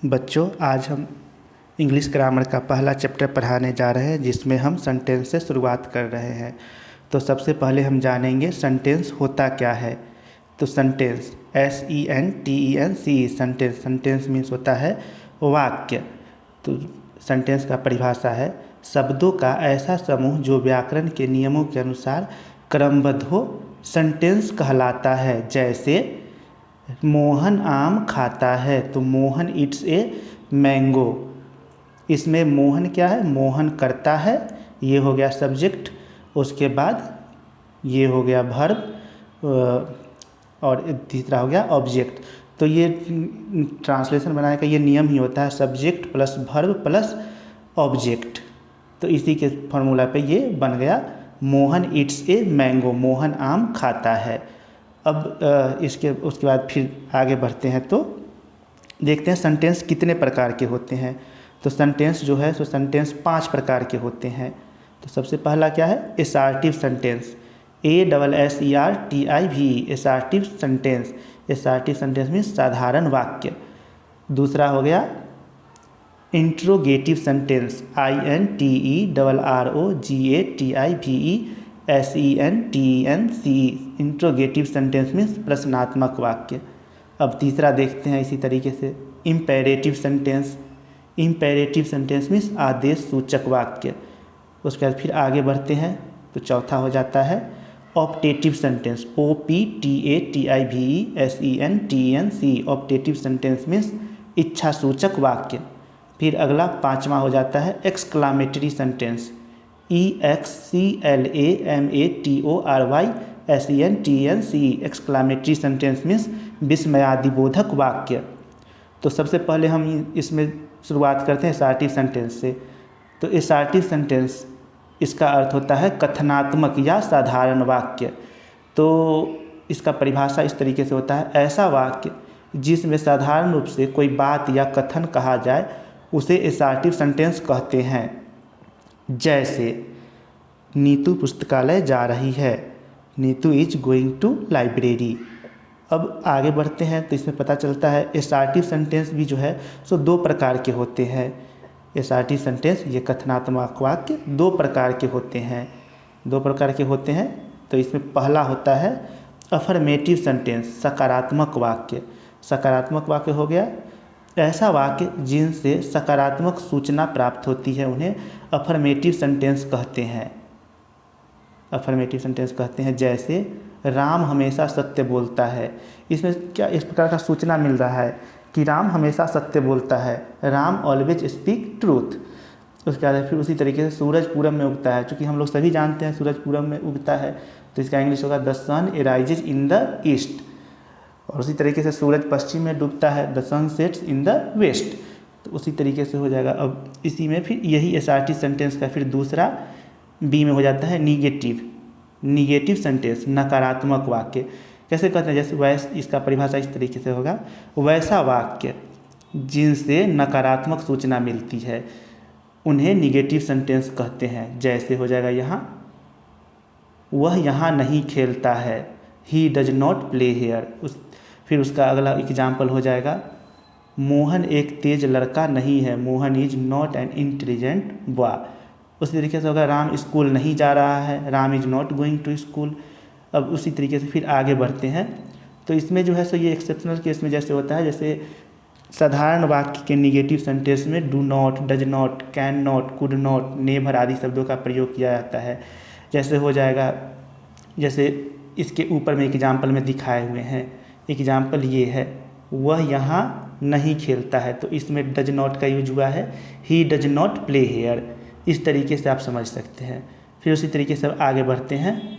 बच्चों, आज हम इंग्लिश ग्रामर का पहला चैप्टर पढ़ाने जा रहे हैं, जिसमें हम सेंटेंस से शुरुआत कर रहे हैं। तो सबसे पहले हम जानेंगे सेंटेंस होता क्या है। तो सेंटेंस SENTENCE सेंटेंस मीन्स होता है वाक्य। तो सेंटेंस का परिभाषा है शब्दों का ऐसा समूह जो व्याकरण के नियमों के अनुसार क्रमबद्ध हो सेंटेंस कहलाता है। जैसे मोहन आम खाता है, तो मोहन इट्स ए मैंगो। इसमें मोहन क्या है, मोहन करता है, ये हो गया सब्जेक्ट। उसके बाद ये हो गया वर्ब और तीसरा हो गया ऑब्जेक्ट। तो ये ट्रांसलेशन बनाने का ये नियम ही होता है, subject plus verb plus object. तो इसी के फॉर्मूला पे ये बन गया Mohan it's a mango, Mohan आम खाता है। अब उसके बाद फिर आगे बढ़ते हैं तो देखते हैं सेंटेंस कितने प्रकार के होते हैं। तो सेंटेंस जो है सो सेंटेंस 5 प्रकार के होते हैं। तो सबसे पहला क्या है, assertive sentence, ASSERTIV assertive sentence. Assertive sentence में साधारण वाक्य। दूसरा हो गया interrogative sentence, INTERROGATIVE interrogative sentence में प्रश्नात्मक वाक्य। अब तीसरा देखते हैं इसी तरीके से इम्पेरेटिव सेंटेंस। इम्पेरेटिव सेंटेंस में आदेश सूचक वाक्य। उसके बाद फिर आगे बढ़ते हैं तो चौथा हो जाता है optative sentence, OPTATIVESENTENC optative sentence में इच्छा सूचक वाक्य। फिर अगला 5वां हो जाता है exclamatory sentence, EXCLAMATORYSENTENCE exclamatory sentence means विस्मयादिबोधक वाक्य। तो सबसे पहले हम इसमें शुरुआत करते हैं एसर्टिव सेंटेंस से। तो एसर्टिव सेंटेंस इसका अर्थ होता है कथनात्मक या साधारण वाक्य। तो इसका परिभाषा इस तरीके से होता है ऐसा वाक्य जिसमें साधारण रूप से कोई बात या कथन कहा जाए उसे एसर्टिव सेंटेंस कहते हैं। जैसे नीतू पुस्तकालय जा रही है, Neetu is going to library. अब आगे बढ़ते हैं तो इसमें पता चलता है एसर्टिव सेंटेंस भी जो है सो 2 प्रकार के होते हैं। एसर्टिव सेंटेंस ये कथनात्मक वाक्य 2 प्रकार के होते हैं। 2 प्रकार के होते हैं। तो इसमें पहला होता है अफर्मेटिव सेंटेंस, सकारात्मक वाक्य। सकारात्मक वाक्य हो गया ऐसा वाक्य जिनसे सकारात्मक सूचना प्राप्त होती है, उन्हें अफर्मेटिव सेंटेंस कहते हैं। अफर्मेटिव सेंटेंस कहते हैं। जैसे राम हमेशा सत्य बोलता है। इसमें क्या इस प्रकार का सूचना मिल रहा है कि राम हमेशा सत्य बोलता है, राम ऑलवेज स्पीक ट्रूथ। उसके बाद फिर उसी तरीके से सूरज पूरब में उगता है। चूँकि हम लोग सभी जानते हैं सूरज पूरब में उगता है, तो इसका इंग्लिश होगा the sun rises in the east. और उसी तरीके से सूरज पश्चिम में डूबता है, the sun sets in the west. तो उसी तरीके से हो जाएगा। अब इसी में फिर यही एसर्टिव सेंटेंस का फिर दूसरा बी में हो जाता है निगेटिव सेंटेंस, नकारात्मक वाक्य। कैसे कहते हैं, जैसे इसका परिभाषा इस तरीके से होगा वैसा वाक्य जिनसे नकारात्मक सूचना मिलती है उन्हें निगेटिव सेंटेंस कहते हैं। जैसे हो जाएगा यहाँ वह यहाँ नहीं खेलता है, he does not play here. फिर उसका अगला एग्जाम्पल हो जाएगा मोहन एक तेज लड़का नहीं है, Mohan is not an intelligent boy. उसी तरीके से होगा राम स्कूल नहीं जा रहा है, Ram is not going to school. अब उसी तरीके से फिर आगे बढ़ते हैं। तो इसमें जो है सो ये एक्सेप्शनल केस में जैसे होता है, जैसे साधारण वाक्य के निगेटिव सेंटेंस में do not, does not, can not, could not, never आदि शब्दों का प्रयोग किया जाता है। जैसे हो जाएगा, जैसे इसके ऊपर में एग्जाम्पल में दिखाए हुए हैं। एग्जाम्पल ये है वह यहाँ नहीं खेलता है, तो इसमें डज नॉट का यूज हुआ है, he does not play here. इस तरीके से आप समझ सकते हैं। फिर उसी तरीके से आगे बढ़ते हैं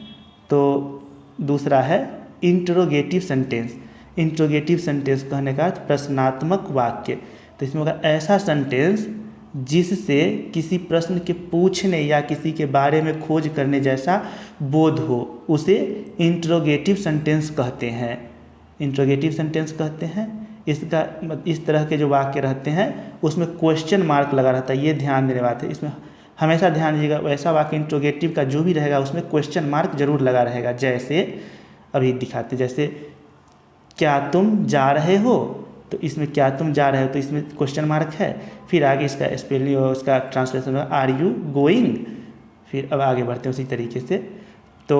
तो दूसरा है इंट्रोगेटिव सेंटेंस। इंट्रोगेटिव सेंटेंस कहने का अर्थ प्रश्नात्मक वाक्य। तो इसमें होगा ऐसा सेंटेंस जिससे किसी प्रश्न के पूछने या किसी के बारे में खोज करने जैसा बोध हो, उसे इंट्रोगेटिव सेंटेंस कहते हैं। इंट्रोगेटिव सेंटेंस कहते हैं। इसका इस तरह के जो वाक्य रहते हैं उसमें क्वेश्चन मार्क लगा रहता है, ये ध्यान देने बात है। इसमें हमेशा ध्यान दीजिएगा, वैसा वाक्य इंट्रोगेटिव का जो भी रहेगा उसमें क्वेश्चन मार्क जरूर लगा रहेगा। जैसे अभी दिखाते, जैसे क्या तुम जा रहे हो, तो तो इसमें क्या तुम जा रहे हो, तो इसमें क्वेश्चन मार्क है। फिर आगे इसका स्पेलिंग और उसका ट्रांसलेशन होगा आर यू गोइंग। फिर अब आगे बढ़ते हैं उसी तरीके से। तो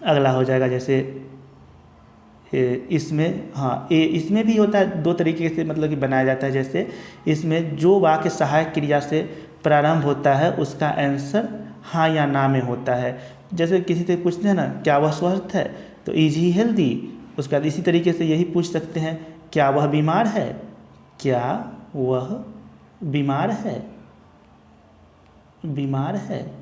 अगला हो जाएगा जैसे इसमें, हाँ इसमें भी होता है 2 तरीके से मतलब कि बनाया जाता है। जैसे इसमें जो वाक्य सहायक क्रिया से प्रारंभ होता है उसका आंसर हाँ या ना में होता है। जैसे किसी से पूछते हैं ना क्या वह स्वस्थ है, तो इज ही हेल्दी। उसके बाद इसी तरीके से यही पूछ सकते हैं क्या वह बीमार है, क्या वह बीमार है, बीमार है,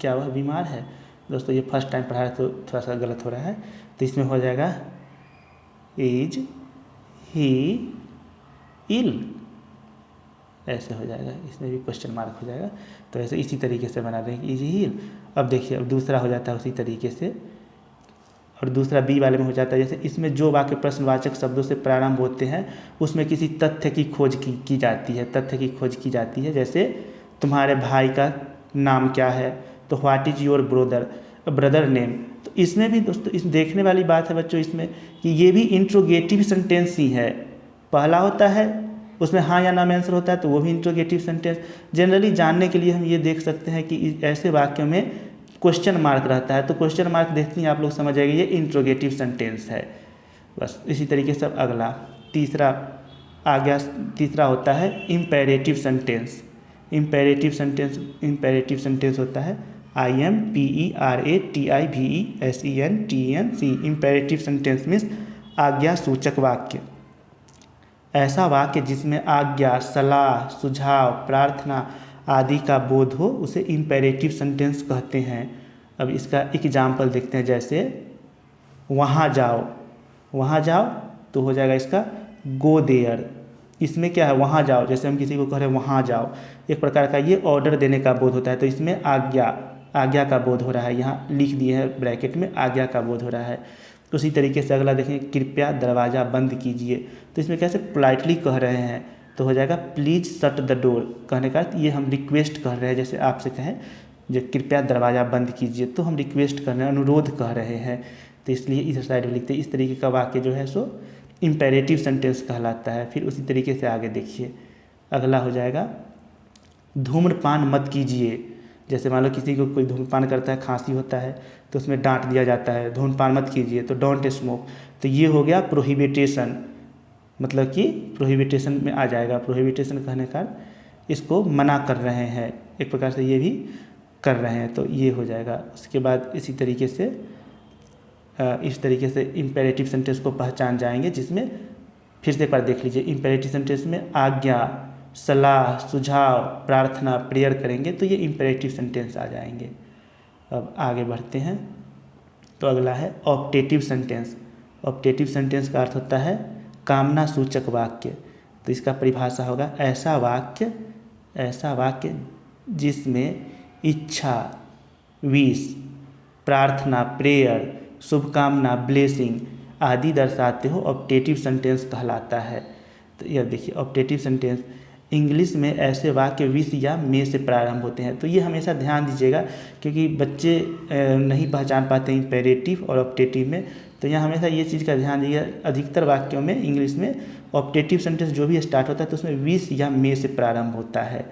क्या वह बीमार है। दोस्तों ये फर्स्ट टाइम पढ़ा है तो थोड़ा सा गलत हो रहा है। तो इसमें हो जाएगा इज ही इल, ऐसे हो जाएगा। इसमें भी क्वेश्चन मार्क हो जाएगा। तो ऐसे इसी तरीके से बना देंगे इज ही इल। अब देखिए अब दूसरा हो जाता है उसी तरीके से, और दूसरा बी वाले में हो जाता है जैसे इसमें जो वाक्य प्रश्नवाचक शब्दों से प्रारंभ होते हैं उसमें किसी तथ्य की खोज की जाती है, तथ्य की खोज की जाती है। जैसे तुम्हारे भाई का नाम क्या है, तो what is your brother name. तो इसमें भी दोस्तों इस देखने वाली बात है बच्चों इसमें कि ये भी इंट्रोगेटिव सेंटेंस ही है। पहला होता है उसमें हाँ या ना में आंसर होता है तो वो भी इंट्रोगेटिव सेंटेंस। जनरली जानने के लिए हम ये देख सकते हैं कि ऐसे वाक्यों में क्वेश्चन मार्क रहता है, तो क्वेश्चन मार्क देखते ही आप लोग समझ जाएंगे ये इंट्रोगेटिव सेंटेंस है। बस इसी तरीके से अगला तीसरा आ गया। तीसरा होता है इम्पेरेटिव सेंटेंस। इम्पेरेटिव सेंटेंस होता है IMPERATIVESENTENC। इम्पेरेटिव सेंटेंस मीन्स आज्ञा सूचक वाक्य। ऐसा वाक्य जिसमें आज्ञा, सलाह, सुझाव, प्रार्थना आदि का बोध हो उसे इम्पेरेटिव सेंटेंस कहते हैं। अब इसका एग्जाम्पल देखते हैं। जैसे वहाँ जाओ, वहाँ जाओ तो हो जाएगा इसका गो देयर। इसमें क्या है वहाँ जाओ, जैसे हम किसी को कह रहे हैं वहाँ जाओ, एक प्रकार का ये ऑर्डर देने का बोध होता है। तो इसमें आज्ञा का बोध हो रहा है, यहाँ लिख दिए हैं ब्रैकेट में आज्ञा का बोध हो रहा है। उसी तरीके से अगला देखें कृपया दरवाज़ा बंद कीजिए। तो इसमें कैसे पोलाइटली कह रहे हैं, तो हो जाएगा प्लीज़ शट द डोर। कहने का ये हम रिक्वेस्ट कर रहे हैं। जैसे आपसे कहें जो कृपया दरवाज़ा बंद कीजिए तो हम रिक्वेस्ट कर रहे हैं, अनुरोध कह रहे हैं। तो इसलिए इस साइड में लिखते हैं। इस तरीके का वाक्य जो है सो इम्पेरेटिव सेंटेंस कहलाता है। फिर उसी तरीके से आगे देखिए अगला हो जाएगा धूम्रपान मत कीजिए। जैसे मान लो किसी को कोई धूम्रपान करता है, खांसी होता है तो उसमें डांट दिया जाता है धूम्रपान मत कीजिए, तो डोंट स्मोक। तो ये हो गया प्रोहिबिटेशन, मतलब कि प्रोहिबिटेशन में आ जाएगा। प्रोहिबिटेशन कहने का इसको मना कर रहे हैं, एक प्रकार से ये भी कर रहे हैं, तो ये हो जाएगा। उसके बाद इसी तरीके से इस तरीके से इम्पेरेटिव सेंटेंस को पहचान जाएंगे, जिसमें फिर से एक बार देख लीजिए। इम्पेरेटिव सेंटेंस में आज्ञा, सलाह, सुझाव, प्रार्थना, प्रेयर करेंगे तो ये इम्पेरेटिव सेंटेंस आ जाएंगे। अब आगे बढ़ते हैं। तो अगला है ऑप्टेटिव सेंटेंस। ऑप्टेटिव सेंटेंस का अर्थ होता है कामना सूचक वाक्य। तो इसका परिभाषा होगा ऐसा वाक्य जिसमें इच्छा, विश, प्रार्थना, प्रेयर, शुभकामना, ब्लेसिंग आदि दर्शाते हो ऑप्टेटिव सेंटेंस कहलाता है। तो यह देखिए ऑप्टेटिव सेंटेंस इंग्लिश में ऐसे वाक्य विश या में से प्रारंभ होते हैं। तो ये हमेशा ध्यान दीजिएगा क्योंकि बच्चे नहीं पहचान पाते इम्पेरेटिव और ऑप्टेटिव में। तो यहाँ हमेशा ये चीज़ का ध्यान दीजिएगा, अधिकतर वाक्यों में इंग्लिश में ऑप्टेटिव सेंटेंस जो भी स्टार्ट होता है तो उसमें विश या में से प्रारंभ होता है।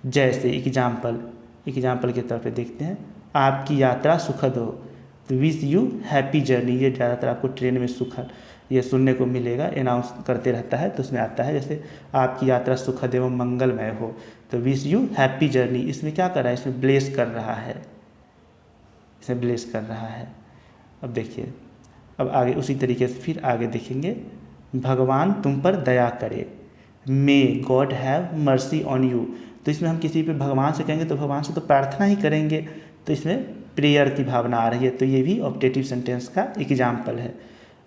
जैसे एग्जाम्पल के तौर पे देखते हैं आपकी यात्रा सुखद हो, तो विश यू हैप्पी जर्नी। ये ज़्यादातर आपको ट्रेन में सुखद ये सुनने को मिलेगा, अनाउंस करते रहता है तो उसमें आता है। जैसे आपकी यात्रा सुखद एवं मंगलमय हो, तो विश यू हैप्पी जर्नी। इसमें क्या कर रहा है, इसमें ब्लेस कर रहा है, अब देखिए अब आगे उसी तरीके से फिर आगे देखेंगे भगवान तुम पर दया करे, may God have mercy on you. तो इसमें हम किसी पे भगवान से कहेंगे तो भगवान से तो प्रार्थना ही करेंगे, तो इसमें प्रेयर की भावना आ रही है। तो ये भी ऑप्टेटिव सेंटेंस का एग्जाम्पल है।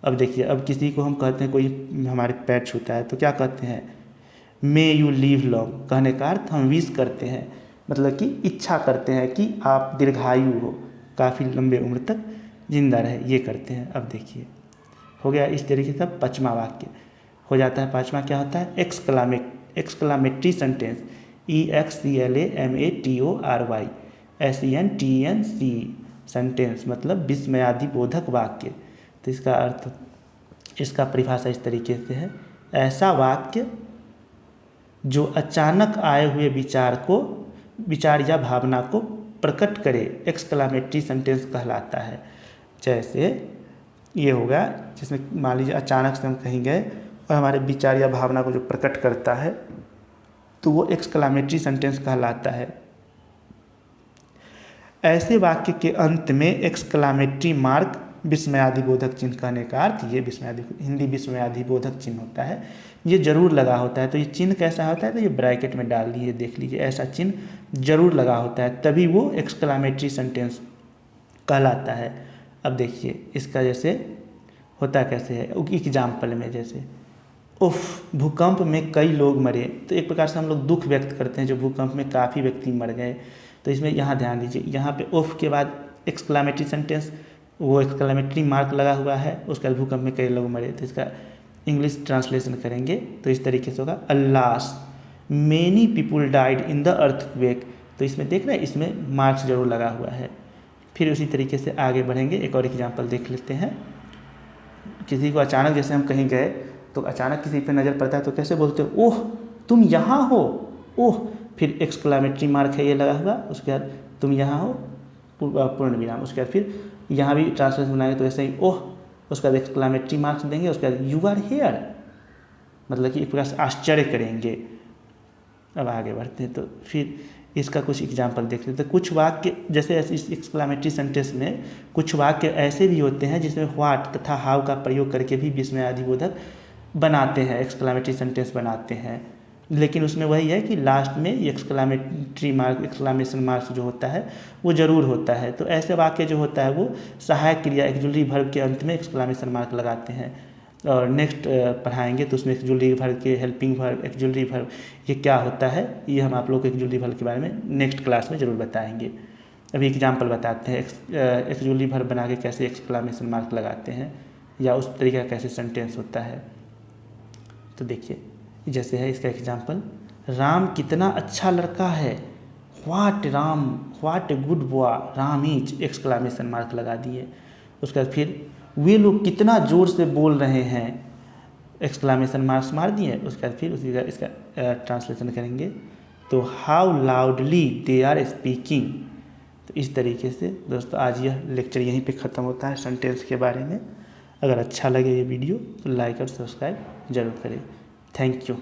अब देखिए अब किसी को हम कहते हैं कोई हमारे पैर छूता है तो क्या कहते हैं मे यू लिव लॉन्ग। कहने का अर्थ हम विश करते हैं, मतलब कि इच्छा करते हैं कि आप दीर्घायु हो, काफ़ी लंबे उम्र तक जिंदा रहे, ये करते हैं। अब देखिए हो गया इस तरीके से। पाँचवा वाक्य हो जाता है। पाँचवा क्या होता है exclamatory sentence, EXCLAMATORY SENTENC sentence, मतलब विस्मयादिबोधक वाक्य। तो इसका अर्थ इसका परिभाषा इस तरीके से है, ऐसा वाक्य जो अचानक आए हुए विचार या भावना को प्रकट करे, एक्सक्लामेटरी सेंटेंस कहलाता है। जैसे ये होगा जिसमें मान लीजिए अचानक से हम कहीं गए और हमारे विचार या भावना को जो प्रकट करता है तो वो एक्सक्लामेटरी सेंटेंस कहलाता है। ऐसे वाक्य के अंत में एक्सक्लामेटरी मार्क विस्मयादिबोधक चिन्ह कहने का अर्थ ये हिंदी विस्मयादिबोधक चिन्ह होता है, ये जरूर लगा होता है। तो ये चिन्ह कैसा होता है, तो ये ब्रैकेट में डाल दीजिए, देख लीजिए, ऐसा चिन्ह जरूर लगा होता है, तभी वो एक्सक्लामेटरी सेंटेंस कहलाता है। अब देखिए इसका जैसे होता कैसे है, एग्जाम्पल में जैसे उफ भूकंप में कई लोग मरे, तो एक प्रकार से हम लोग दुख व्यक्त करते हैं जो भूकंप में काफ़ी व्यक्ति मर गए। तो इसमें यहाँ ध्यान दीजिए, यहाँ पे उफ के बाद एक्सक्लामेटरी सेंटेंस, वो एक्सक्लामेटरी मार्क लगा हुआ है, उसके बाद भूकंप में कई लोग मरे। तो इसका इंग्लिश ट्रांसलेशन करेंगे तो इस तरीके से होगा, alas many people died in the earthquake. तो इसमें देख रहे हैं, इसमें मार्क्स जरूर लगा हुआ है। फिर उसी तरीके से आगे बढ़ेंगे, एक और एग्जाम्पल देख लेते हैं। किसी को अचानक जैसे हम कहीं गए तो अचानक किसी पे नज़र पड़ता है तो कैसे बोलते हो, ओह तुम यहाँ हो, ओह, फिर एक्सक्लामेटरी मार्क है ये लगा हुआ, उसके बाद तुम यहाँ हो पूर्ण विराम, उसके बाद फिर यहाँ भी ट्रांसलेशन बनाएंगे तो ऐसे ही ओह, उसके बाद एक्सक्लामेटरी मार्क्स देंगे, उसके बाद यू आर हेयर, मतलब कि एक प्रकार से आश्चर्य करेंगे। अब आगे बढ़ते हैं तो फिर इसका कुछ एग्जाम्पल देख लेते हैं। कुछ वाक्य जैसे इस एक्सक्लामेटरी सेंटेंस में कुछ वाक्य ऐसे भी होते हैं जिसमें व्हाट तथा हाउ का प्रयोग करके भी विस्मयादिबोधक बनाते हैं, एक्सक्लामेटरी सेंटेंस बनाते हैं, लेकिन उसमें वही है कि लास्ट में एक्सक्लामेटरी मार्क, एक्सक्लामेशन मार्क्स जो होता है वो ज़रूर होता है। तो ऐसे वाक्य जो होता है वो सहायक क्रिया एक्जुलरी वर्ब के अंत में एक्सक्लामेशन मार्क लगाते हैं। और नेक्स्ट पढ़ाएंगे तो उसमें एक्जुलरी वर्ब के हेल्पिंग वर्ब, एक्जुलरी वर्ब ये क्या होता है, ये हम आप लोग को एक्जुलरी वर्ब के बारे में नेक्स्ट क्लास में ज़रूर बताएंगे। अभी एग्जाम्पल बताते हैं, एक्जुलरी वर्ब बना के कैसे एक्सक्लामेशन मार्क लगाते हैं या उस तरीके का कैसे सेंटेंस होता है। तो देखिए जैसे है इसका एग्जाम्पल, राम कितना अच्छा लड़का है, what Ram, what a good boy Ram is, exclamation mark लगा दिए। उसके बाद फिर वे लोग कितना ज़ोर से बोल रहे हैं, एक्सक्लामेशन मार्क्स मार दिए। उसके बाद फिर उसी का इसका ट्रांसलेशन करेंगे तो how loudly they are speaking. तो इस तरीके से दोस्तों आज यह लेक्चर यहीं पे ख़त्म होता है सेंटेंस के बारे में। अगर अच्छा लगे ये वीडियो तो लाइक और सब्सक्राइब जरूर करें। Thank you.